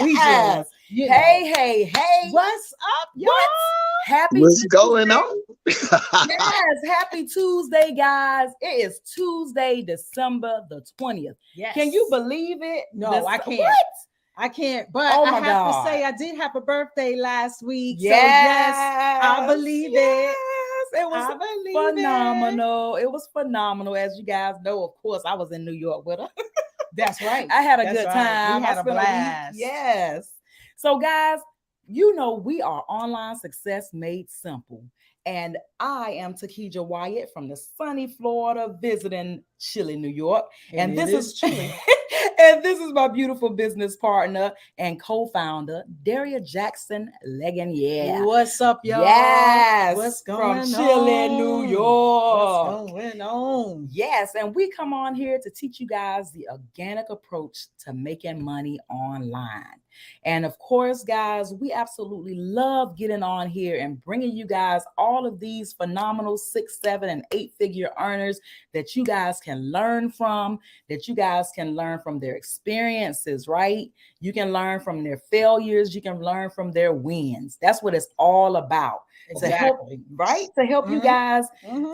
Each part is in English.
we Yes. do. You Hey, know. hey, hey. What's up, y'all? What? Happy What's going Tuesday. on? Yes, happy Tuesday, guys. It is Tuesday, December the 20th. Yes. Can you believe it? No, I can't. What? I can't, but Oh I my have God. to say I did have a birthday last week. Yes. So yes, I believe yes. it. It was I believe phenomenal. It was phenomenal. As you guys know, of course, I was in New York with her. That's right. I had a That's good right. time. We had I a spent blast. week. Yes. So, guys, you know we are Online Success Made Simple. And I am Takija Wyatt from the sunny Florida, visiting chilly New York. And this is chilly. and this is my beautiful business partner and co-founder, Daria Jackson Legan. Yeah. What's up, y'all? Yes. What's going from chilly on? New York. What's going on? Yes, and we come on here to teach you guys the organic approach to making money online. And of course, guys, we absolutely love getting on here and bringing you guys all of these phenomenal 6, 7, and 8-figure earners that you guys can learn from, that you guys can learn from their experiences, right? You can learn from their failures. You can learn from their wins. That's what it's all about. Exactly. To help, right? To help you guys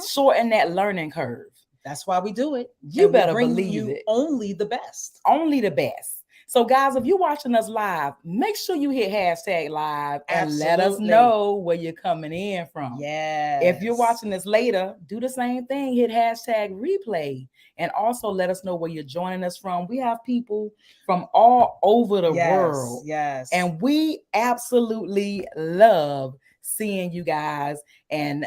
shorten that learning curve. That's why we do it. You and better bring believe you it. Only the best. Only the best. So, guys, if you're watching us live, make sure you hit hashtag live and let us know where you're coming in from. Yeah. If you're watching this later, do the same thing. Hit hashtag replay and also let us know where you're joining us from. We have people from all over the world. Yes. And we absolutely love seeing you guys and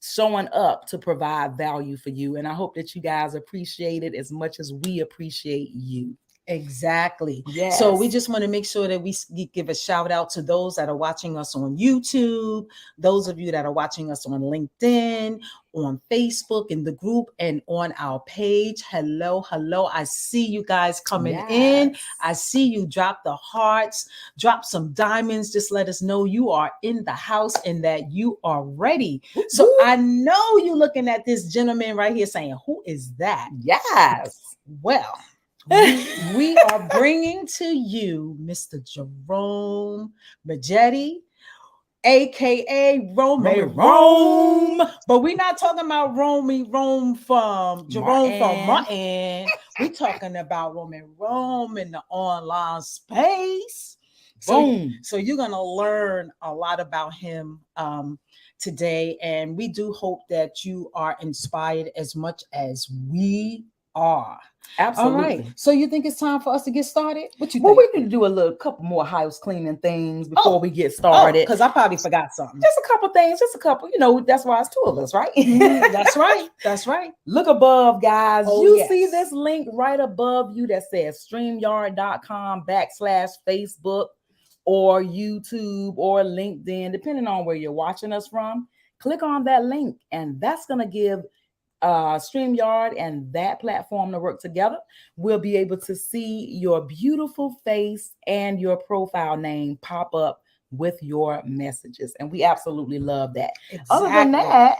showing up to provide value for you. And I hope that you guys appreciate it as much as we appreciate you. Exactly. Yes. So we just want to make sure that we give a shout out to those that are watching us on YouTube, those of you that are watching us on LinkedIn, on Facebook, in the group, and on our page. Hello. I see you guys coming in. I see you drop the hearts, drop some diamonds. Just let us know you are in the house and that you are ready. So I know you're looking at this gentleman right here saying, who is that? Yes. Well, we are bringing to you Mr. Jerome Midgette, aka Rome. But we're not talking about Rome from Jerome from Martin. We're talking about Rome in the online space. So you're gonna learn a lot about him today, and we do hope that you are inspired as much as we are. Absolutely. All right. So you think it's time for us to get started? What you think? Well, we can do a couple more house cleaning things before we get started. Because I probably forgot something. Just a couple things, that's why it's 2 of us, right? That's right. Look above, guys. See this link right above you that says StreamYard.com/Facebook or YouTube or LinkedIn, depending on where you're watching us from. Click on that link, and that's going to give StreamYard and that platform to work together. We'll be able to see your beautiful face and your profile name pop up with your messages, and we absolutely love that. Other than that,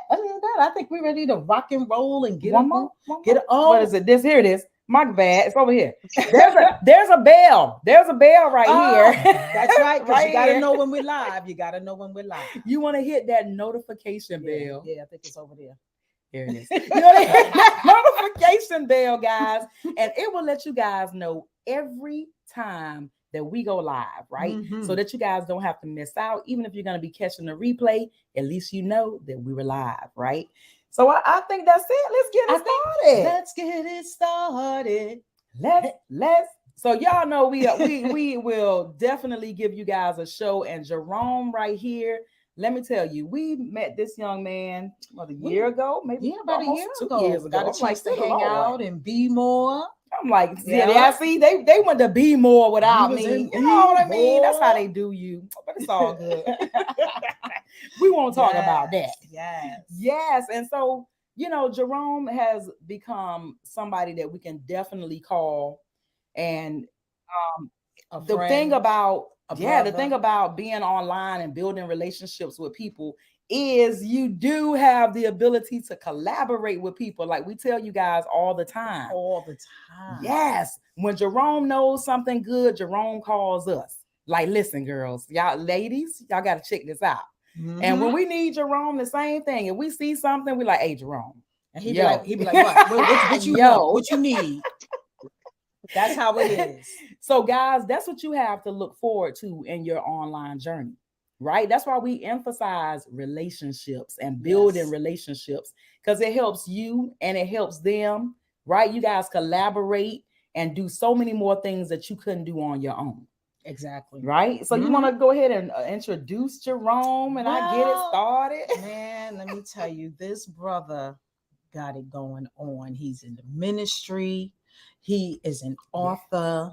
I think we're ready to rock and roll and get one more. What is it? Here it is. My bad. It's over here. There's a bell. There's a bell right here. That's right. Because you gotta know when we're live. You want to hit that notification bell. Yeah, I think it's over there. Here it is. That notification bell, guys, and it will let you guys know every time that we go live, right? So that you guys don't have to miss out. Even if you're going to be catching the replay, at least you know that we were live, right? So I think that's it. Let's get it started. Let's. So y'all know we will definitely give you guys a show. And Jerome right here, let me tell you, we met this young man a year ago, maybe about a year 2 years ago. Got a chance to hang out and be more. I'm like, see, they went to be more without me. You know what I mean? That's how they do you. But it's all good. We won't talk about that. Yes. And so, Jerome has become somebody that we can definitely call. And the thing about being online and building relationships with people is you do have the ability to collaborate with people. Like we tell you guys all the time. All the time. Yes. When Jerome knows something good, Jerome calls us. Like, listen, girls, y'all ladies, y'all got to check this out. Mm-hmm. And when we need Jerome, the same thing. If we see something, we like, hey, Jerome. And he'd be like, what you want? What you need? That's how it is. So, guys, that's what you have to look forward to in your online journey, right? That's why we emphasize relationships and building relationships, because it helps you and it helps them, right? You guys collaborate and do so many more things that you couldn't do on your own. Exactly. Right. So you want to go ahead and introduce Jerome and I get it started? Man, let me tell you, this brother got it going on. He's in the ministry. He is an author.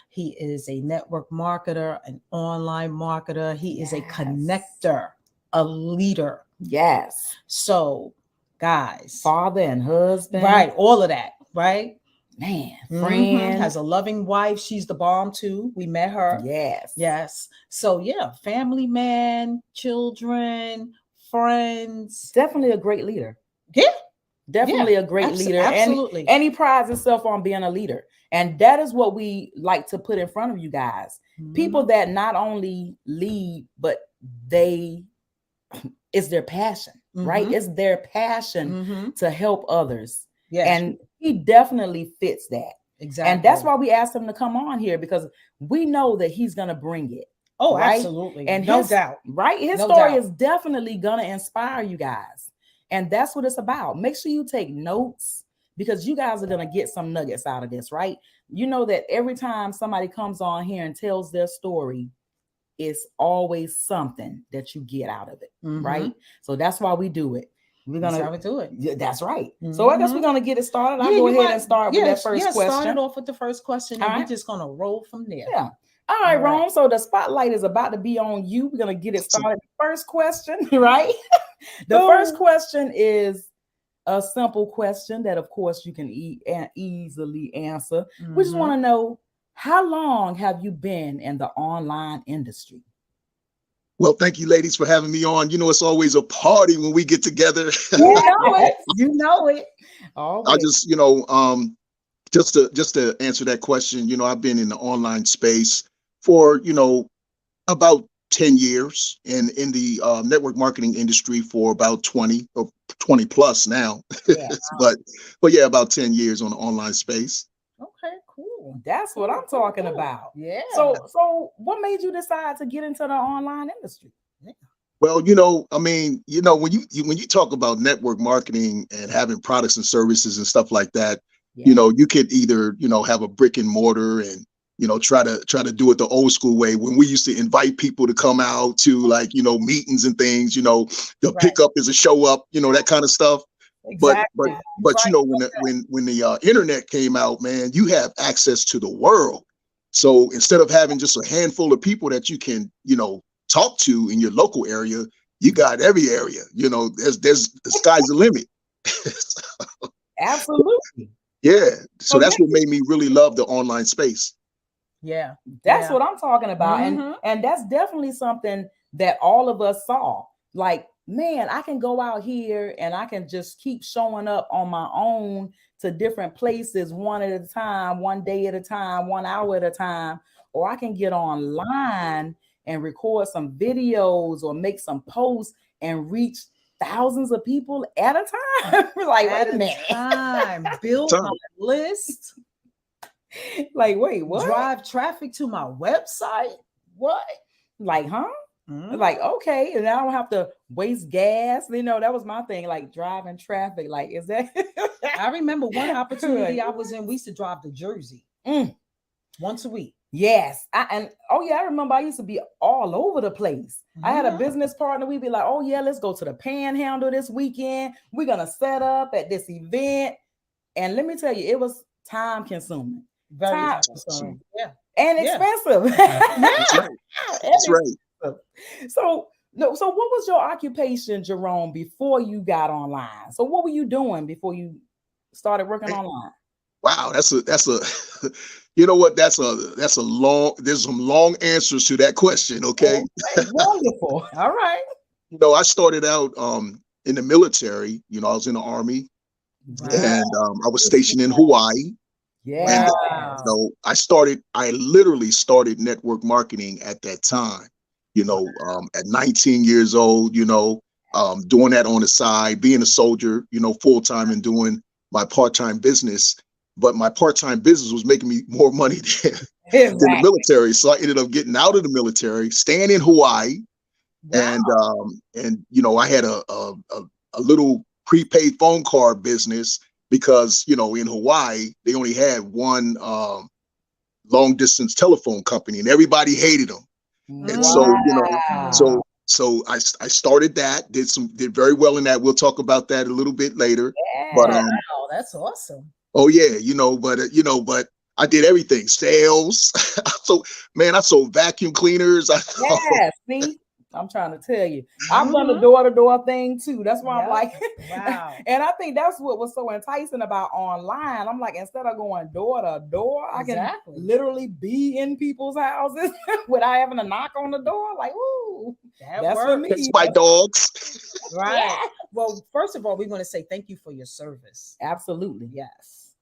He is a network marketer, an online marketer. He is a connector, a leader. Yes. So, guys. Father and husband. Right. All of that. Right. Man, friend. Has a loving wife. She's the bomb too. We met her. Yes. So yeah, family man, children, friends. Definitely a great leader. Yeah. Definitely a great leader. Absolutely. And he prides himself on being a leader. And that is what we like to put in front of you guys. People that not only lead, but it's their passion, right? It's their passion to help others. Yes. And he definitely fits that. Exactly. And that's why we asked him to come on here, because we know that he's going to bring it. Oh, right? Absolutely. And no doubt. Right. His story is definitely going to inspire you guys. And that's what it's about. Make sure you take notes, because you guys are going to get some nuggets out of this, right? You know that every time somebody comes on here and tells their story, it's always something that you get out of it, right? So that's why we do it. We're gonna do it. Yeah, that's right. So I guess we're gonna get it started. I'll go ahead and start with that first question. Start it off with the first question, and we're just gonna roll from there. Yeah. All right, Rome. So the spotlight is about to be on you. We're gonna get it started. First question, right? The first question is a simple question that, of course, you can easily answer. We just want to know, how long have you been in the online industry? Well, thank you, ladies, for having me on. You know, it's always a party when we get together. You know it. You know it. I just, just to answer that question, you know, I've been in the online space for, about 10 years, and in the network marketing industry for about 20 or 20 plus now. Yeah. but yeah, about 10 years on the online space. Okay, cool. That's what I'm talking about. Yeah. So what made you decide to get into the online industry? Yeah. Well, when you talk about network marketing and having products and services and stuff like that, you could either, have a brick and mortar and, try to do it the old school way, when we used to invite people to come out to meetings and things, the pickup is a show up, that kind of stuff. Exactly. But when the internet came out, man, you have access to the world. So instead of having just a handful of people that you can, talk to in your local area, you got every area. There's the sky's the limit. Absolutely. Yeah. So that's what made me really love the online space. Yeah, that's what I'm talking about. And that's definitely something that all of us saw. Like, man, I can go out here and I can just keep showing up on my own to different places, one at a time, one day at a time, 1 hour at a time. Or I can get online and record some videos or make some posts and reach thousands of people at a time. Like, wait a minute. Build my list. Like, wait, what? Drive traffic to my website? What? Like, huh? Like, okay, and I don't have to waste gas. That was my thing, like driving traffic. Like, is that? I remember one opportunity I was in, we used to drive to Jersey once a week. Yes. I remember I used to be all over the place. I had a business partner. We'd be like, oh yeah, let's go to the Panhandle this weekend. We're going to set up at this event. And let me tell you, it was time consuming. Very time consuming. Yeah. And expensive. That's right. That's right. So what was your occupation, Jerome, before you got online? So what were you doing before you started working online? Wow, that's a you know what? There's some long answers to that question. Okay. Wonderful. All right. I started out in the military. I was in the Army, and I was stationed in Hawaii. Yeah. And I literally started network marketing at that time, at 19 years old, doing that on the side, being a soldier, full time, and doing my part-time business. But my part-time business was making me more money than the military. So I ended up getting out of the military, staying in Hawaii. Wow. And I had a little prepaid phone card business because, in Hawaii, they only had one long distance telephone company and everybody hated them. And so I started that, did very well in that. We'll talk about that a little bit later. Yeah. But that's awesome. Oh yeah, but I did everything. Sales. So man, I sold vacuum cleaners. See, I'm trying to tell you, I've done the door-to-door thing too. That's why I'm like, wow. And I think that's what was so enticing about online. I'm like, instead of going door to door, I can literally be in people's houses without having to knock on the door. Like, ooh, that's for me. That's my dogs. Right. Yeah. Well, first of all, we want to say thank you for your service. Absolutely. Yes.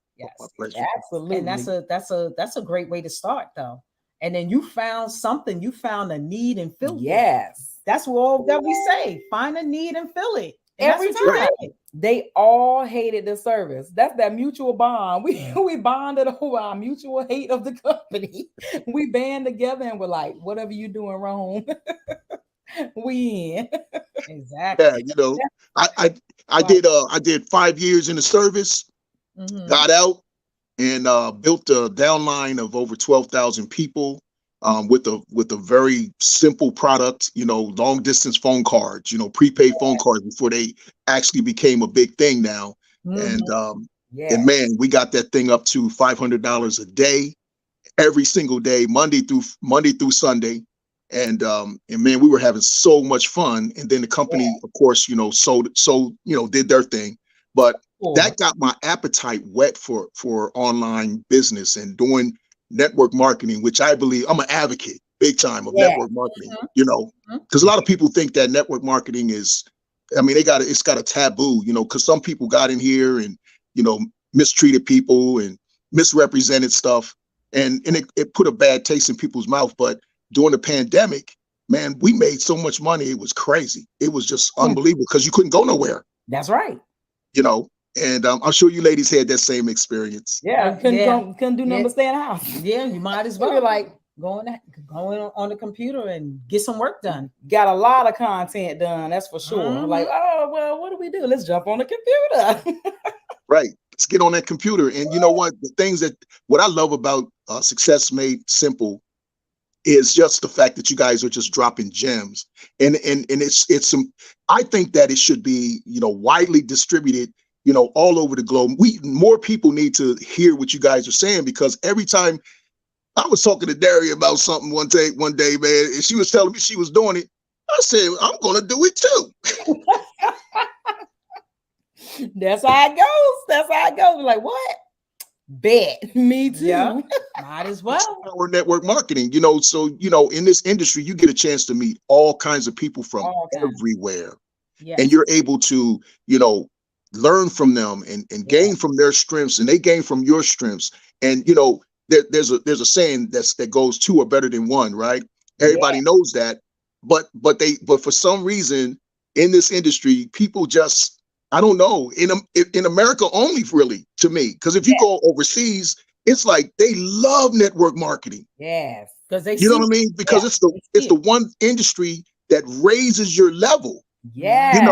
Absolutely. And that's a great way to start, though. And then you found a need and filled it. Yes. That's all that we say. Find a need and fill it. And every time. They all hated the service. That's that mutual bond. We bonded over our mutual hate of the company. We band together and we're like, whatever you doing wrong, we in. Exactly. Yeah, I did 5 years in the service, got out, and built a downline of over 12,000 people with a very simple product, long distance phone cards, prepaid phone cards before they actually became a big thing now. And man, we got that thing up to $500 a day, every single day, Monday through Sunday. And man, we were having so much fun. And then the company, of course, did their thing. But that got my appetite wet for online business and doing network marketing, which I believe I'm an advocate big time of network marketing, because a lot of people think that network marketing is, it's got a taboo, because some people got in here and, mistreated people and misrepresented stuff. And it put a bad taste in people's mouth. But during the pandemic, man, we made so much money. It was crazy. It was just unbelievable because you couldn't go nowhere. That's right. And I'm sure you ladies had that same experience. Yeah, couldn't do nothing but stay in the house. Yeah, you might as well. You're like going on the computer and get some work done. Got a lot of content done, that's for sure. Like, oh well, what do we do? Let's jump on the computer. Right. Let's get on that computer. And you know what? What I love about Success Made Simple is just the fact that you guys are just dropping gems. And it's some. I think that it should be widely distributed. All over the globe. More people need to hear what you guys are saying, because every time I was talking to Daria about something one day, man, and she was telling me she was doing it. I said, I'm going to do it too. That's how it goes. Like, what? Bet. Me too. Yeah. Might as well. Our network marketing, so, in this industry, you get a chance to meet all kinds of people from everywhere. Yes. And you're able to, learn from them and gain from their strengths, and they gain from your strengths. And there's a saying that goes two are better than one, right? Everybody knows that, but for some reason in this industry, people just, I don't know, in America only, really, to me, because if you go overseas, it's like they love network marketing. Yes, because know what I mean? Because it's the one industry that raises your level. Yeah,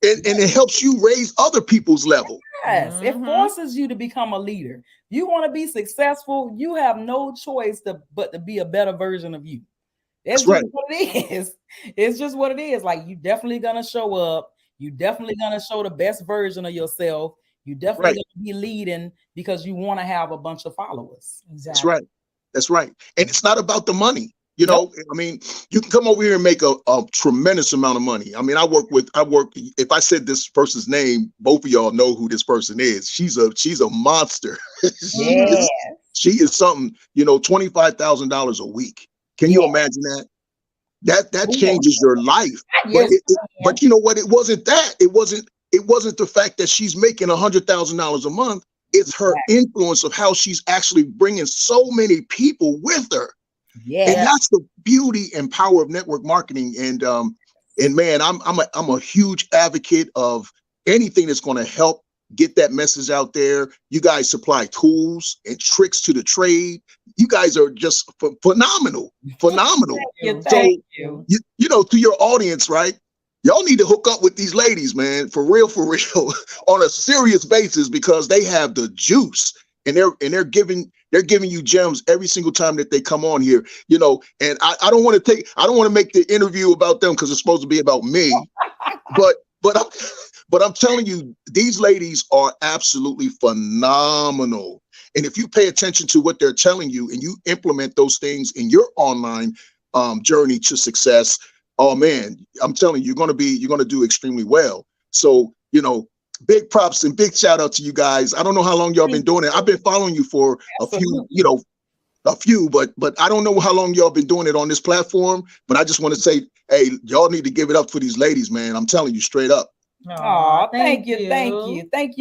And it helps you raise other people's level. Yes, it forces you to become a leader. You want to be successful, you have no choice but to be a better version of you. That's just what it is. It's just what it is. Like, you definitely gonna show up. You definitely gonna show the best version of yourself. You definitely gonna be leading because you want to have a bunch of followers. Exactly. That's right. And it's not about the money. You can come over here and make a tremendous amount of money. I work, if I said this person's name, both of y'all know who this person is. She's a monster. She is something, $25,000 a week. Can you imagine that? That changes your life. But you know what? It wasn't that. It wasn't the fact that she's making $100,000 a month. It's her influence of how she's actually bringing so many people with her. Yeah. And that's the beauty and power of network marketing. And man, I'm a huge advocate of anything that's going to help get that message out there. You guys supply tools and tricks to the trade. You guys are just phenomenal. Thank you. You know, to your audience, right? Y'all need to hook up with these ladies, man, for real, on a serious basis, because they have the juice, and they're giving you gems every single time that they come on here, you know. And I don't want to make the interview about them because it's supposed to be about me, but I'm telling you, these ladies are absolutely phenomenal. And if you pay attention to what they're telling you and you implement those things in your online journey to success, oh man, I'm telling you, you're going to do extremely well. So, you know, big props and big shout out to you guys. I don't know how long y'all been doing it. I've been following you for a few, but I don't know how long y'all been doing it on this platform. But I just want to say, hey, y'all need to give it up for these ladies, man. I'm telling you straight up. Oh, thank you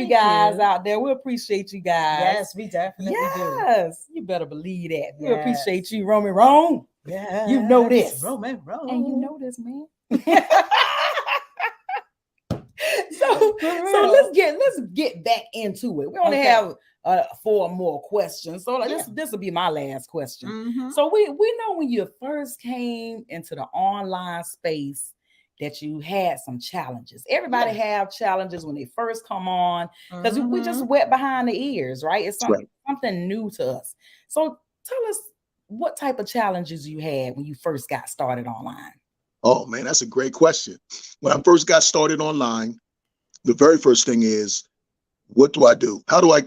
guys out there. We appreciate you guys. Yes, we definitely do. Yes, you better believe that. We appreciate you, Rome. Yeah, you know this, Rome, and you know this, man. So let's get back into it. We only have 4 more questions, so this will be my last question. Mm-hmm. So we know when you first came into the online space that you had some challenges. Everybody have challenges when they first come on, because we just wet behind the ears, right? It's something new to us. So tell us what type of challenges you had when you first got started online. Oh man, that's a great question. When I first got started online, the very first thing is, what do I do? How do I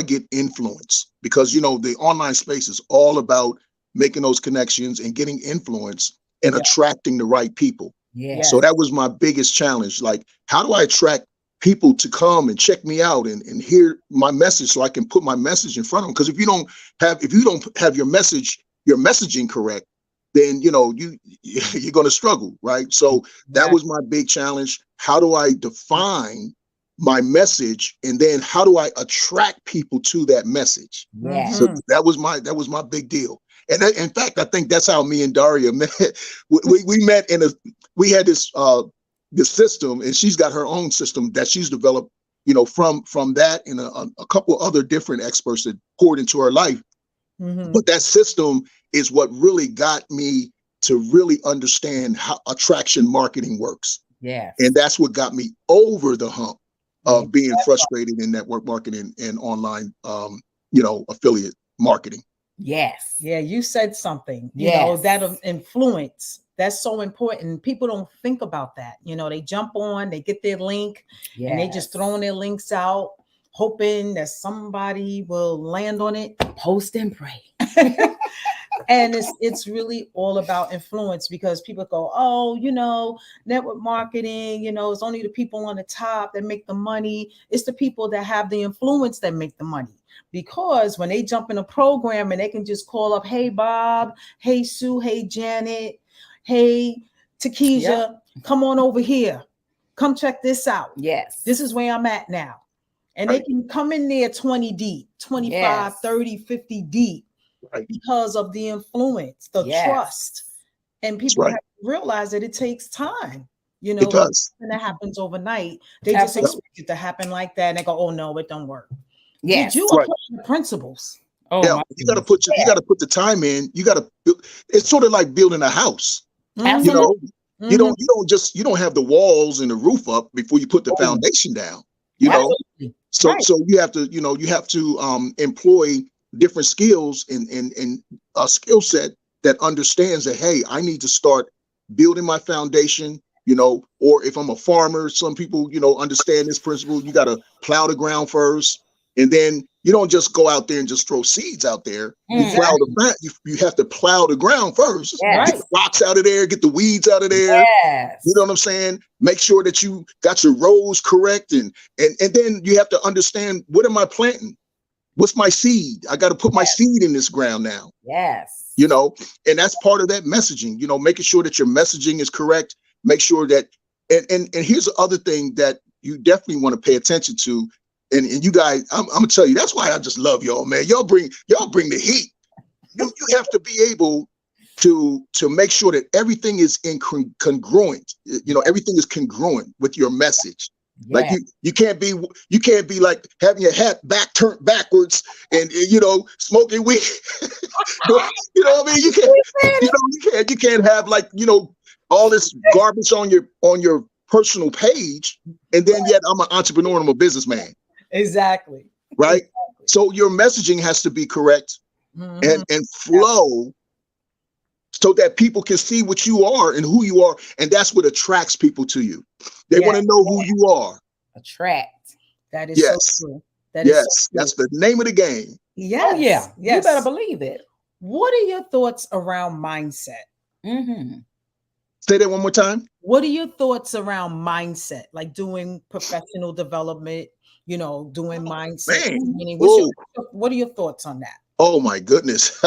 get influence? Because, you know, the online space is all about making those connections and getting influence and attracting the right people. Yeah. So that was my biggest challenge. Like, how do I attract people to come and check me out and hear my message, so I can put my message in front of them? Because if you don't have your messaging correct, then, you know, you're going to struggle, right? So that was my big challenge. How do I define my message, and then how do I attract people to that message? Yeah. So that was my big deal. And in fact, I think that's how me and Daria met. We met we had this system, and she's got her own system that she's developed, you know, from that, and a couple other different experts that poured into her life. But that system is what really got me to really understand how attraction marketing works. Yeah. And that's what got me over the hump of being frustrated in network marketing and online, affiliate marketing. Yes. Yeah, you said something, you know, that influence. That's so important. People don't think about that. You know, they jump on, they get their link, and they just throwing their links out, hoping that somebody will land on it. Post and pray. And it's really all about influence, because people go, oh, you know, network marketing, you know, it's only the people on the top that make the money. It's the people that have the influence that make the money. Because when they jump in a program and they can just call up, hey, Bob, hey, Sue, hey, Janet, hey, Takesha, come on over here. Come check this out. Yes. This is where I'm at now. And they can come in there 20 deep, 25, 30, 50 deep. Right. Because of the influence, the trust. And people have to realize that it takes time. You know, it does. And that happens overnight. They just expect it to happen like that. And they go, oh no, it don't work. Did you apply the principles? Oh, yeah, you got to put the time in. You got to. It's sort of like building a house. Absolutely. You know, you don't have the walls and the roof up before you put the foundation down. You know, so you have to employ different skills and a skill set that understands that, hey, I need to start building my foundation. You know, or if I'm a farmer, some people, you know, understand this principle. You got to plow the ground first. And then you don't just go out there and just throw seeds out there. You plow the ground. You have to plow the ground first. Get the rocks out of there, get the weeds out of there. You know what I'm saying? Make sure that you got your rows correct. And then you have to understand, what am I planting? What's my seed? I got to put my seed in this ground now. Yes. You know, and that's part of that messaging, you know, making sure that your messaging is correct. Make sure that, and here's the other thing that you definitely want to pay attention to, and you guys, I'm gonna tell you, that's why I just love y'all, man. Y'all bring the heat. You have to be able to make sure that everything is congruent. You know, everything is congruent with your message. Yeah. Like you can't be like having your hat turned backwards and you know, smoking weed. You know what I mean? You can't have like, you know, all this garbage on your personal page, and then yet I'm an entrepreneur and I'm a businessman. Exactly. Right. Exactly. So your messaging has to be correct and flow so that people can see what you are and who you are. And that's what attracts people to you. They want to know who you are. Attract. That is so true. That is so true. That's the name of the game. Yes. Oh, yeah. Yes. You better believe it. What are your thoughts around mindset? Say that one more time. What are your thoughts around mindset? Like doing professional development, you know, doing mindset. What are your thoughts on that? Oh my goodness.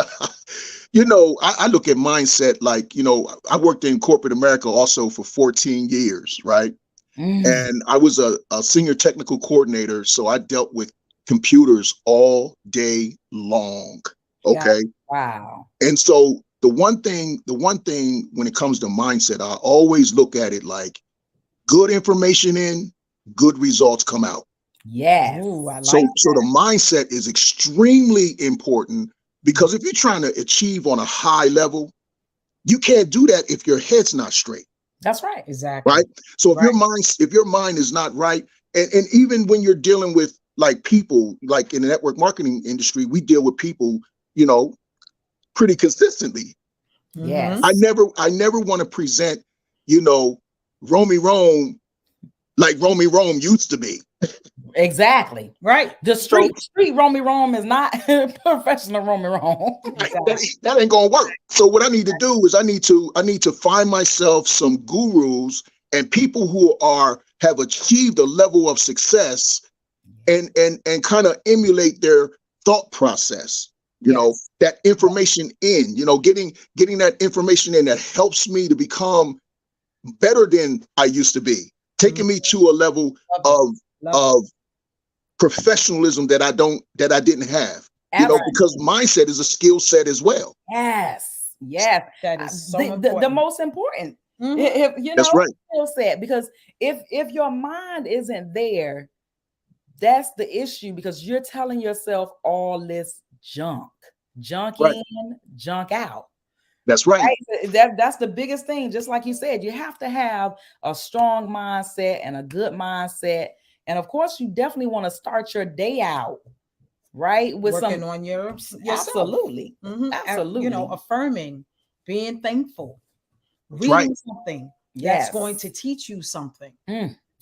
You know, I look at mindset like, you know, I worked in corporate America also for 14 years, right? And I was a senior technical coordinator. So I dealt with computers all day long. Okay. Yeah. Wow. And so the one thing when it comes to mindset, I always look at it like good information in, good results come out. Yes. Ooh, I like so the mindset is extremely important, because if you're trying to achieve on a high level, you can't do that if your head's not straight. That's right. Exactly. Right. So if your mind is not right, and even when you're dealing with like people, like in the network marketing industry, we deal with people, you know, pretty consistently. Yes. I never want to present, you know, Romy Rome like Romy Rome used to be. Exactly. Right. The street Romy Rome is not professional Romy Rome. That ain't gonna work. So what I need to do is I need to find myself some gurus and people who have achieved a level of success and kind of emulate their thought process. You know, that information in, you know, getting that information in that helps me to become better than I used to be, taking me to a level of professionalism that I didn't have. You know, because mindset is a skill set as well. Yes. Yes. That is so important. The most important. If, you know, that's right. Skill set, because if your mind isn't there, that's the issue, because you're telling yourself all this junk in, junk out. That's right. That's the biggest thing. Just like you said, you have to have a strong mindset and a good mindset. And of course, you definitely want to start your day out, right? With working on yourself. Absolutely. Absolutely. You know, affirming, being thankful, reading something that's going to teach you something.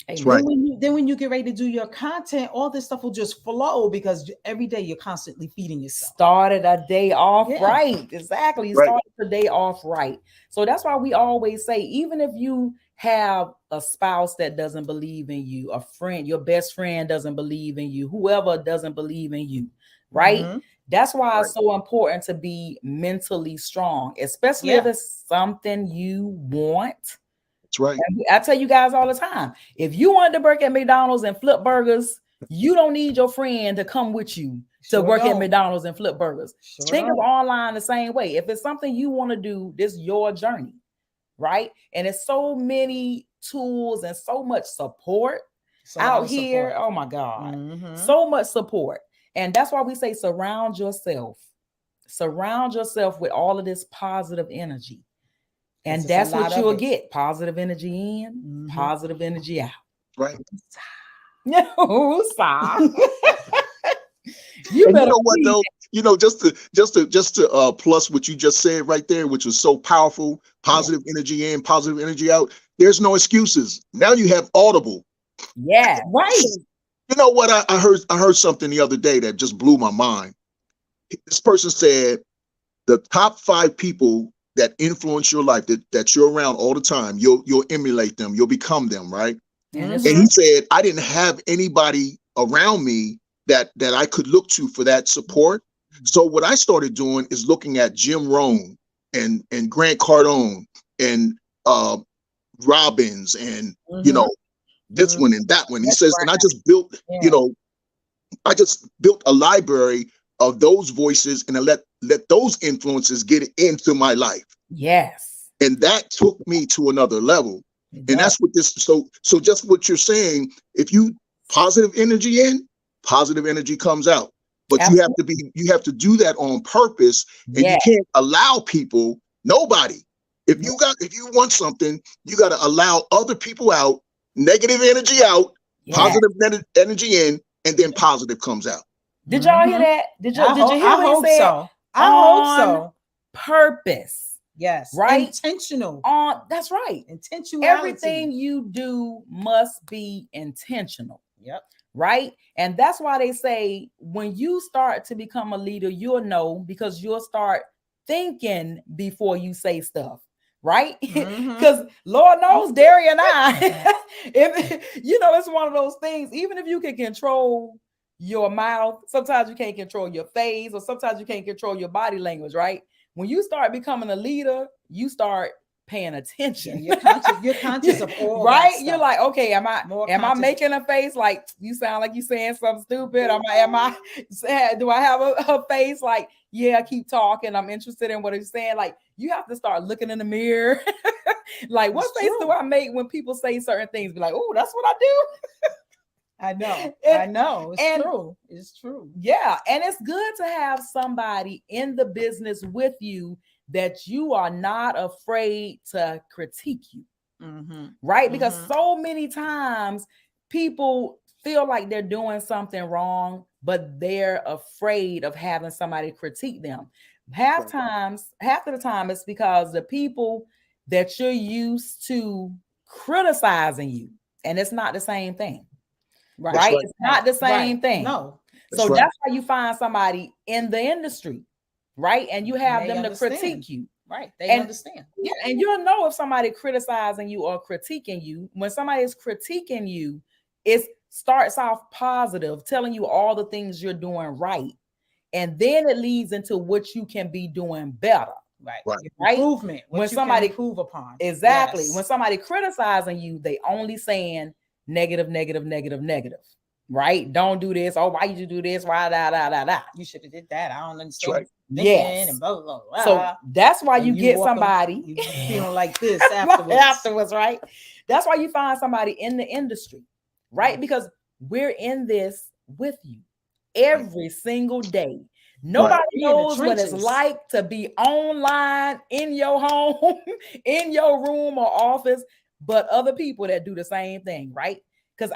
That's right. Then when you get ready to do your content, all this stuff will just flow, because every day you're constantly feeding yourself. Started a day off right. Exactly. You started the day off right. So that's why we always say, even if you have a spouse that doesn't believe in you, a friend, your best friend doesn't believe in you, whoever doesn't believe in you, right? That's why it's so important to be mentally strong, especially if it's something you want. That's right. And I tell you guys all the time, if you wanted to work at McDonald's and flip burgers, you don't need your friend to come with you to work at McDonald's and flip burgers. Think of online the same way. If it's something you want to do, this is your journey, right? And it's so many tools and so much support out here. Oh my God. So much support. And that's why we say surround yourself with all of this positive energy. And that's what you will get. Positive energy in, positive energy out. Right. No, stop. You know what though? You know, just to plus what you just said right there, which was so powerful, positive energy in, positive energy out. There's no excuses. Now you have Audible. Yeah, right. You know what? I heard something the other day that just blew my mind. This person said the top 5 people that influence your life, that you're around all the time, you'll emulate them, you'll become them, right? And he said, I didn't have anybody around me that I could look to for that support. So what I started doing is looking at Jim Rohn and Grant Cardone and Robbins and you know, this one and that one. He says, and I just built, you know, built a library of those voices, and I let those influences get into my life. Yes. And that took me to another level. And that's what this, so just what you're saying, if you positive energy in, positive energy comes out. But Absolutely. you have to do that on purpose, and you can't allow people, nobody. If you want something, you got to allow other people out, negative energy out, positive energy in, and then positive comes out. Did y'all hear that? Did you hear what he said? So. I hope so. Purpose. Yes. Right. Intentional. That's right. Intentionality. Everything you do must be intentional. Yep. Right. And that's why they say when you start to become a leader, you'll know, because you'll start thinking before you say stuff. Right. Because Lord knows, Derry and I, it's one of those things, even if you can control your mouth, sometimes you can't control your face, or sometimes you can't control your body language. Right. When you start becoming a leader, you start paying attention. You're conscious of all right. That stuff. You're like, okay, am I making a face like you sound like you saying something stupid? Do I have a face like, yeah, keep talking, I'm interested in what you're saying? Like, you have to start looking in the mirror. Like, what face do I make when people say certain things? Be like, oh, that's what I do. I know. It's true. Yeah. And it's good to have somebody in the business with you that you are not afraid to critique you. Right? Because so many times people feel like they're doing something wrong, but they're afraid of having somebody critique them. Half of the time it's because the people that you're used to criticizing you, and it's not the same thing. Right? It's not the same thing. No. That's why you find somebody in the industry, right? And you have them to critique you. Right. They understand. Yeah. And you'll know if somebody criticizing you or critiquing you. When somebody is critiquing you, it starts off positive, telling you all the things you're doing right. And then it leads into what you can be doing better. Right. Improvement. When somebody improve upon. Exactly. Yes. When somebody criticizing you, they only saying negative. Right? Don't do this. Oh, why you do this? Why da. You should have did that. I don't understand. Right. Yes. And blah, blah, blah. So that's why you get somebody you feeling like this afterwards, right? That's why you find somebody in the industry, right? Because we're in this with you every single day. Nobody knows what it's like to be online in your home, in your room or office, but other people that do the same thing, right? Because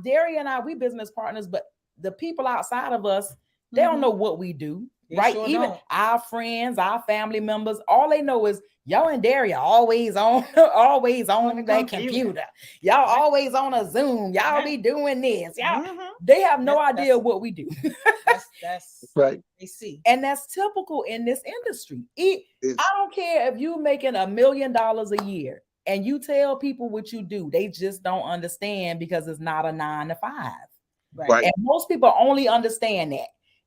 Derry and I, we business partners, but the people outside of us, they don't know what we do, right? Sure Even don't. Our friends, our family members, all they know is y'all and Derry are always on that computer. Y'all always on a Zoom. Y'all be doing this. Y'all, they have no idea what we do. That's right. They see, and that's typical in this industry. I don't care if you're making $1 million a year. And you tell people what you do, they just don't understand because it's not a 9 to 5. Right. And most people only understand that.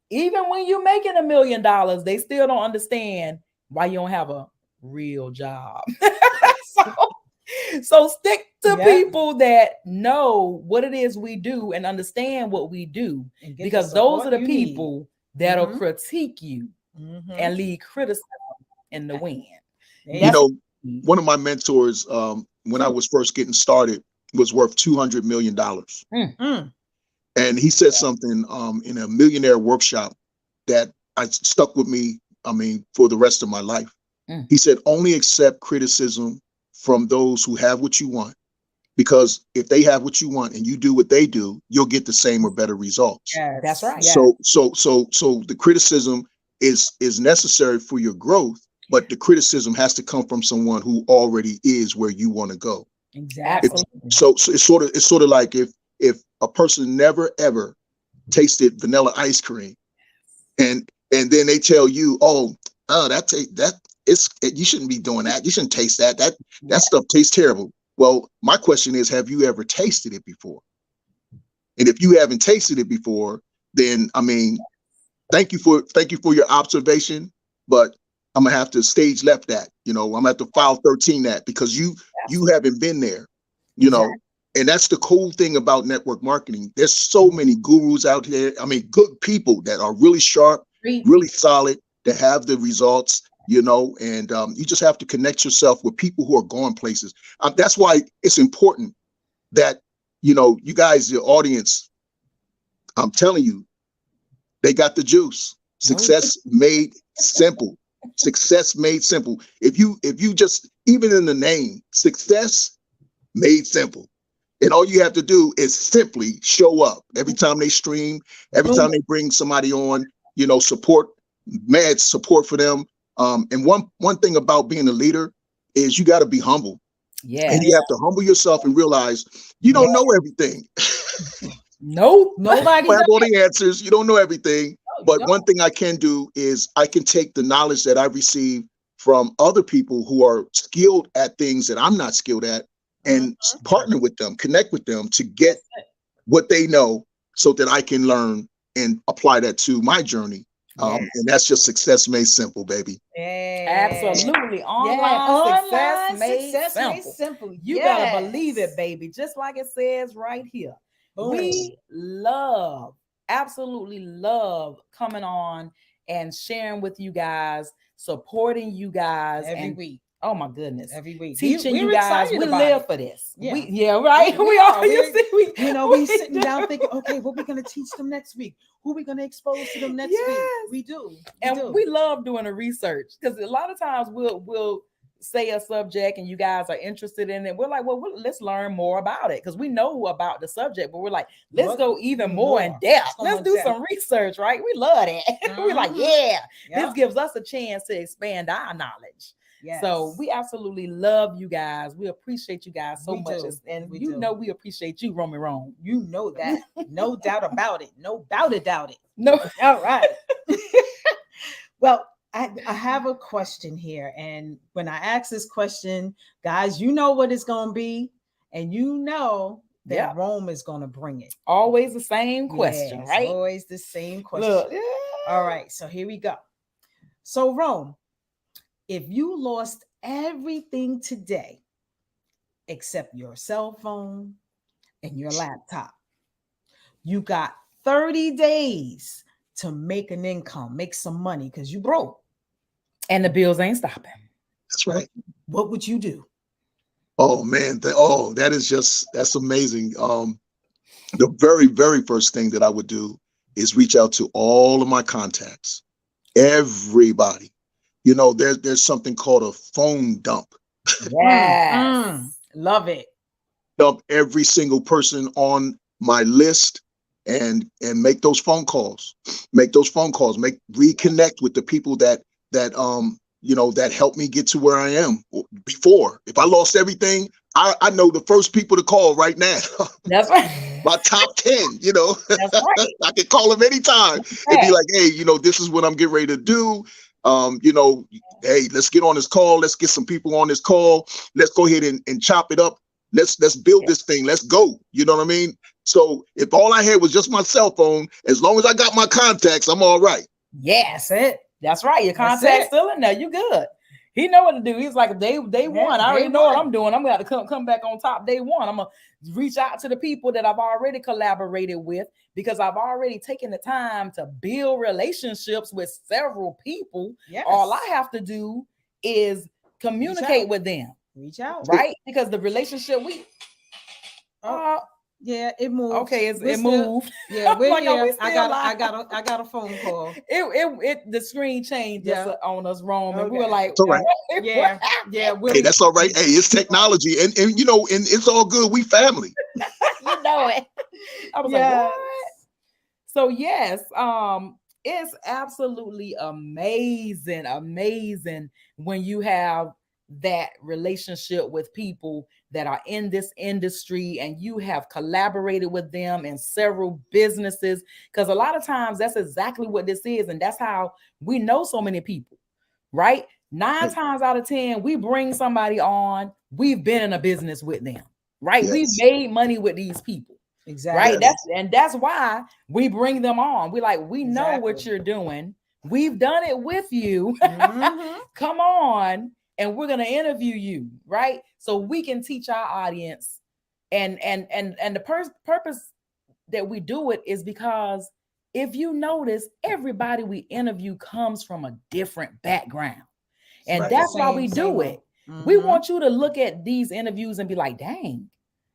Even when you're making $1 million, they still don't understand why you don't have a real job. So stick to people that know what it is we do and understand what we do, because those are the people that'll critique you and leave criticism in the wind. One of my mentors, when I was first getting started, was worth $200 million. And he said something in a millionaire workshop that stuck with me, for the rest of my life. He said, only accept criticism from those who have what you want, because if they have what you want and you do what they do, you'll get the same or better results. Yes, that's right. So the criticism is necessary for your growth. But the criticism has to come from someone who already is where you want to go. Exactly. So it's sort of like if a person never ever tasted vanilla ice cream, and then they tell you, you shouldn't be doing that. You shouldn't taste that. That stuff tastes terrible. Well, my question is, have you ever tasted it before? And if you haven't tasted it before, then thank you for your observation, but I'm gonna have to stage left that, I'm gonna have to file 13 that, because you haven't been there, Exactly. And that's the cool thing about network marketing. There's so many gurus out there. I mean, good people that are really sharp, really solid, that have the results, and you just have to connect yourself with people who are going places. That's why it's important that, you guys, the audience, I'm telling you, they got the juice. Success made simple. Success made simple. If you just, even in the name, success made simple. And all you have to do is simply show up every time they stream, every time they bring somebody on, support, mad support for them. And one thing about being a leader is you got to be humble. Yeah. And you have to humble yourself and realize you don't know everything. Nope. Nobody have all the answers. You don't know everything. But one thing I can do is I can take the knowledge that I receive from other people who are skilled at things that I'm not skilled at, and partner with them, connect with them to get what they know so that I can learn and apply that to my journey. And that's just success made simple, baby. Absolutely. Online success made simple. You better believe it, baby. Just like it says right here. We absolutely love coming on and sharing with you guys, supporting you guys every week. Oh my goodness. Every week. Teaching you guys. We live for this. Yeah. Right. We sitting down thinking, okay, what we're going to teach them next week? Who we going to expose to them next week? We do. We love doing the research, because a lot of times we'll say a subject and you guys are interested in it. We're like, well, let's learn more about it, because we know about the subject, but we're like, let's go even more in depth. Let's do some research, right? We love it. We're like, this gives us a chance to expand our knowledge. Yes. So we absolutely love you guys. We appreciate you guys so much. And we appreciate you, Romy Rome. You know that. No doubt about it. No doubt it. No. All right. Well, I have a question here. And when I ask this question, guys, you know what it's going to be. And you know that Rome is going to bring it. Always the same question, right? Always the same question. Look. All right. So here we go. So Rome, if you lost everything today except your cell phone and your laptop, you got 30 days to make an income, make some money, because you broke. And the bills ain't stopping. That's right. What would you do? Oh, man. That's amazing. The very, very first thing that I would do is reach out to all of my contacts, everybody. There's something called a phone dump. Yes. Love it. Dump every single person on my list and make those phone calls. Reconnect with the people that helped me get to where I am before. If I lost everything, I know the first people to call right now. That's right. My top 10, That's right. I can call them anytime and be like, hey, this is what I'm getting ready to do. Hey, let's get on this call. Let's get some people on this call. Let's go ahead and chop it up. Let's build this thing. Let's go. You know what I mean? So if all I had was just my cell phone, as long as I got my contacts, I'm all right. Yes, that's right. Your contact's still in there. You good. He know what to do. He's like, day one. I already know what I'm doing. I'm going to come back on top day one. I'm going to reach out to the people that I've already collaborated with, because I've already taken the time to build relationships with several people. Yes. All I have to do is communicate with them. Reach out. Right? Because the relationship it moved. Okay, it moved. Yeah, we're like, here. I got a phone call. The screen changed on us, Rome, and we were like, all right. Yeah. Hey, that's all right. Hey, it's technology, and and it's all good. We family. You know it. I was like, what? So yes, it's absolutely amazing when you have that relationship with people that are in this industry and you have collaborated with them in several businesses, because a lot of times that's exactly what this is, and that's how we know so many people, right? 9 times out of 10 we bring somebody on, we've been in a business with them, right? Yes. We've made money with these people. Exactly. Right. That's why we bring them on. We know what you're doing. We've done it with you. Mm-hmm. Come on. And we're going to interview you. Right. So we can teach our audience And the purpose that we do it is because if you notice, everybody we interview comes from a different background. And that's why we do it. We want you to look at these interviews and be like, dang,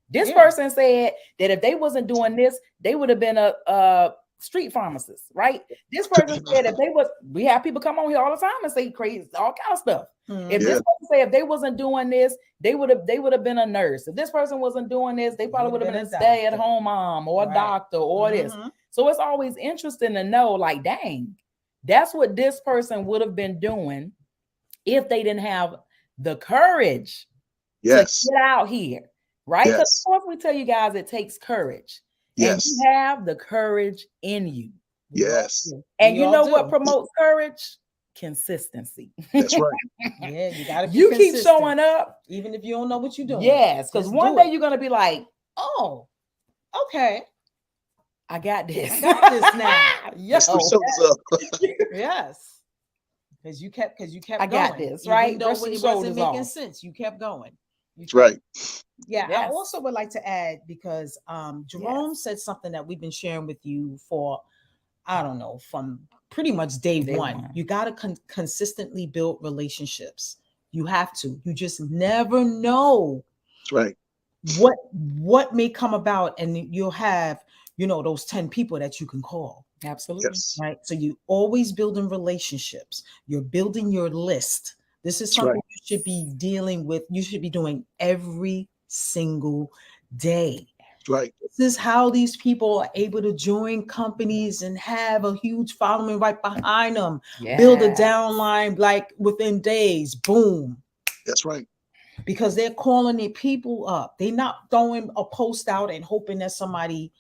this person said that if they wasn't doing this, they would have been a street pharmacist, right? This person said if they was, we have people come on here all the time and say crazy, all kind of stuff. If this person said if they wasn't doing this, they would have been a nurse. If this person wasn't doing this, they probably would have been a stay-at-home mom or a doctor or this. So it's always interesting to know, like, dang, that's what this person would have been doing if they didn't have the courage to get out here, right? Because of course we tell you guys it takes courage. And you have the courage in you. And you know what promotes courage? Consistency. That's right. Yeah, you gotta be keep showing up even if you don't know what you're doing. Yes, because one day you're gonna be like, oh, okay, I got this. Got this now. Yes. Yes. Because you kept I going. Got this, right? Even though it wasn't making sense, you kept going. That's right. Yeah, I also would like to add, because Jerome said something that we've been sharing with you for, I don't know, from pretty much day one. You got to consistently build relationships. You have to. You just never know. That's right. What may come about, and you'll have, those 10 people that you can call. Absolutely. Yes. Right. So you always building relationships. You're building your list. This is something you should be dealing with. You should be doing every single day. Right. This is how these people are able to join companies and have a huge following right behind them. Build a downline like within days. Boom. That's right. Because they're calling their people up. They're not throwing a post out and hoping that somebody,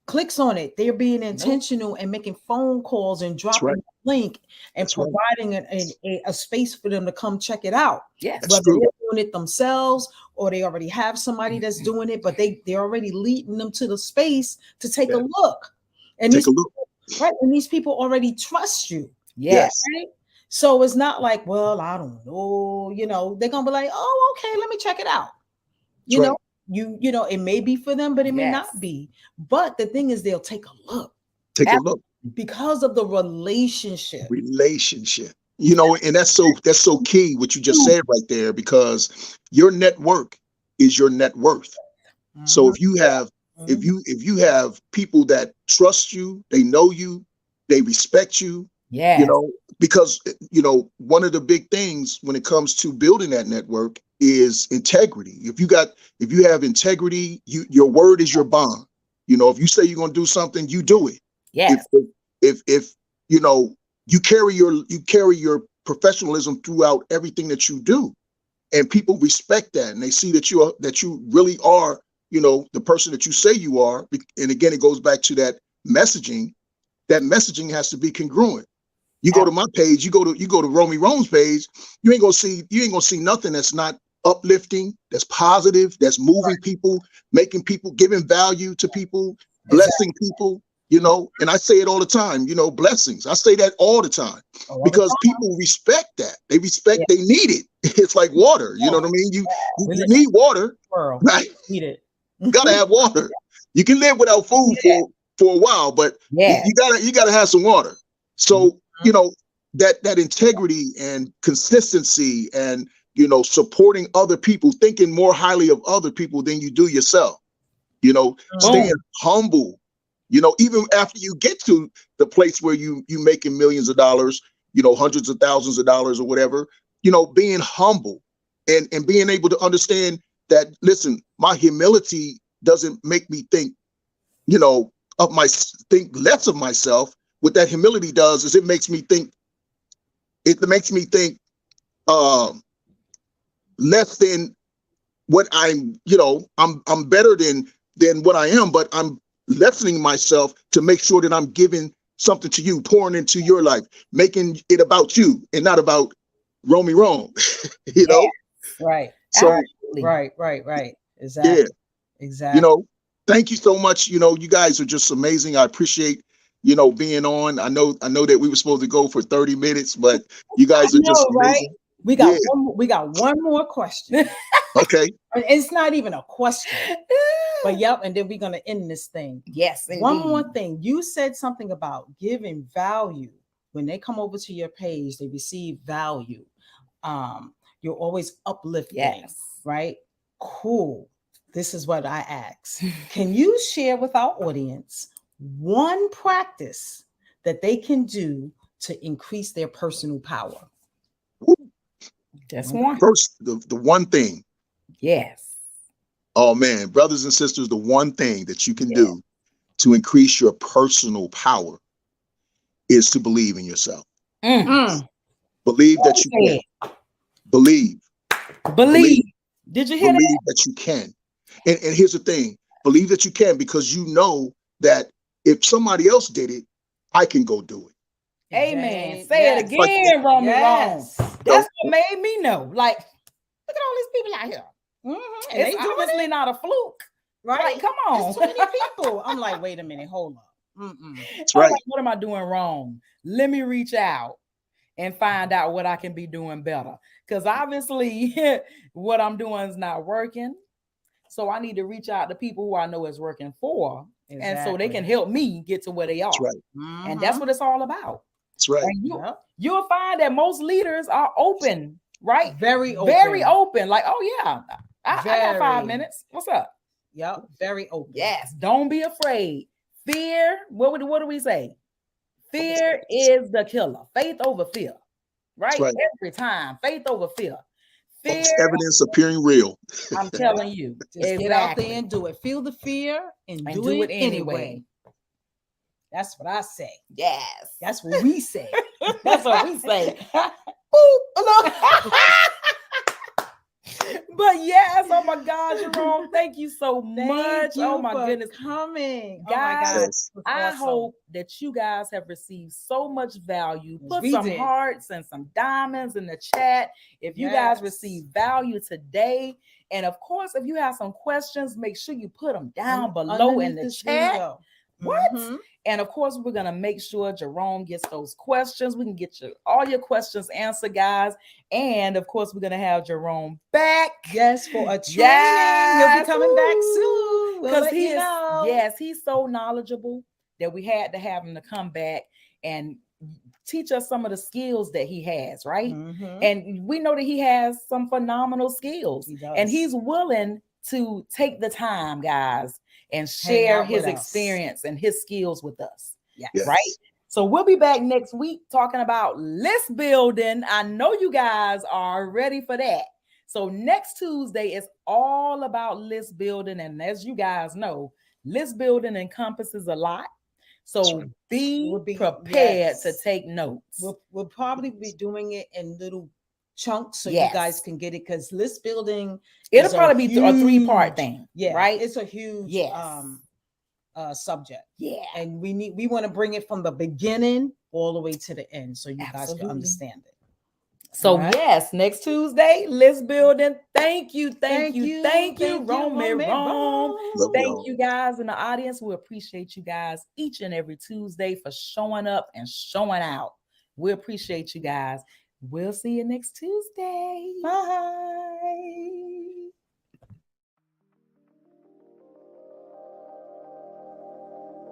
clicks on it. They're being intentional and making phone calls and dropping a link and providing a space for them to come check it out. Yes. Whether they're doing it themselves or they already have somebody that's doing it, but they're already leading them to the space to take a look. And these people already trust you. Yes. Right? So it's not like, well, I don't know, they're gonna be like, oh, okay, let me check it out. You know, it may be for them, but it may not be. But the thing is, they'll take a look. Take a look. Because of the relationship. And that's so key what you just said right there, because your network is your net worth. So if you have if you have people that trust you, they know you, they respect you, because one of the big things when it comes to building that network is integrity. If you have integrity, your word is your bond. If you say you're going to do something, you do it. Yes. If you carry your professionalism throughout everything that you do, and people respect that, and they see that you really are, the person that you say you are. And again, it goes back to that messaging. That messaging has to be congruent. You go to my page, you go to Romy Rome's page, you ain't gonna see nothing that's not uplifting, that's positive, that's moving people, making people, giving value to people, blessing people. And I say it all the time, blessings. I say that all the time because people respect that. They respect, they need it. It's like water. You know what I mean? You need water, right? Need it. You gotta have water. You can live without food for a while, but you gotta have some water. So, that integrity and consistency and, supporting other people, thinking more highly of other people than you do yourself, staying humble. Even after you get to the place where you making millions of dollars, hundreds of thousands of dollars or whatever, being humble and being able to understand that, listen, my humility doesn't make me think, think less of myself. What that humility does is it makes me think less than what I'm, I'm better than what I am, but I'm lessening myself to make sure that I'm giving something to you, pouring into your life, making it about you and not about Romy Rome, Right. So, absolutely. Right. Exactly. Yeah. Exactly. Thank you so much. You guys are just amazing. I appreciate, being on. I know that we were supposed to go for 30 minutes, but you guys are just amazing. We got one more question. Okay. It's not even a question. But yep, and then we're gonna end this thing. Yes, indeed. One more thing. You said something about giving value. When they come over to your page, they receive value. You're always uplifting. Yes. Right? Cool. This is what I ask. Can you share with our audience one practice that they can do to increase their personal power? Just one. First, the one thing. Yes. Oh man, brothers and sisters, the one thing that you can do to increase your personal power is to believe in yourself. Believe that you can. Believe. Did you hear believe that? That you can. And here's the thing. Believe that you can, because you know that if somebody else did it, I can go do it. Amen. Say it again, Rome. That's what made me know. Like, look at all these people out here. And it's obviously not a fluke. Right? Like, come on. There's too many people. I'm like, wait a minute, hold up. That's right. Like, what am I doing wrong? Let me reach out and find out what I can be doing better. Because obviously what I'm doing is not working. So I need to reach out to people who I know is working for. Exactly. And so they can help me get to where they are. That's right. And that's what it's all about. That's right. And you'll find that most leaders are open, right? Very open. Very open. Like, oh yeah, I got 5 minutes. What's up? Yep. Very open. Yes. Don't be afraid. Fear. What do we say? Fear is the killer. Faith over fear. Right? Every time. Faith over fear. Fear. Evidence appearing real. I'm telling you. Just get out there and do it. Feel the fear and do it anyway. That's what I say. Yes. That's what we say. That's what we say. Boop. But yes, oh my God, Jerome, thank you so much. You oh my goodness, coming, guys. Oh my God. I hope that you guys have received so much value. Put some hearts and some diamonds in the chat if you guys receive value today. And of course, if you have some questions, make sure you put them down below in the chat. What? And of course, we're going to make sure Jerome gets those questions. We can get all your questions answered, guys. And of course, we're going to have Jerome back. Yes, for a training. Yes. He'll be coming back soon. Because he's so knowledgeable that we had to have him to come back and teach us some of the skills that he has, right? And we know that he has some phenomenal skills. And he's willing to take the time, guys, and share his experience and his skills with us. Yes. Right? So we'll be back next week talking about list building. I know you guys are ready for that. So next Tuesday is all about list building. And as you guys know, list building encompasses a lot. So be prepared to take notes. We'll probably be doing it in little chunks so you guys can get it, because list building it'll probably be a 3-part thing, right? It's a huge subject, and we want to bring it from the beginning all the way to the end so you guys can understand it. So next Tuesday, list building. Thank you, Rome. Thank you guys in the audience. We appreciate you guys each and every Tuesday for showing up and showing out. We appreciate you guys. We'll see you next Tuesday. Bye.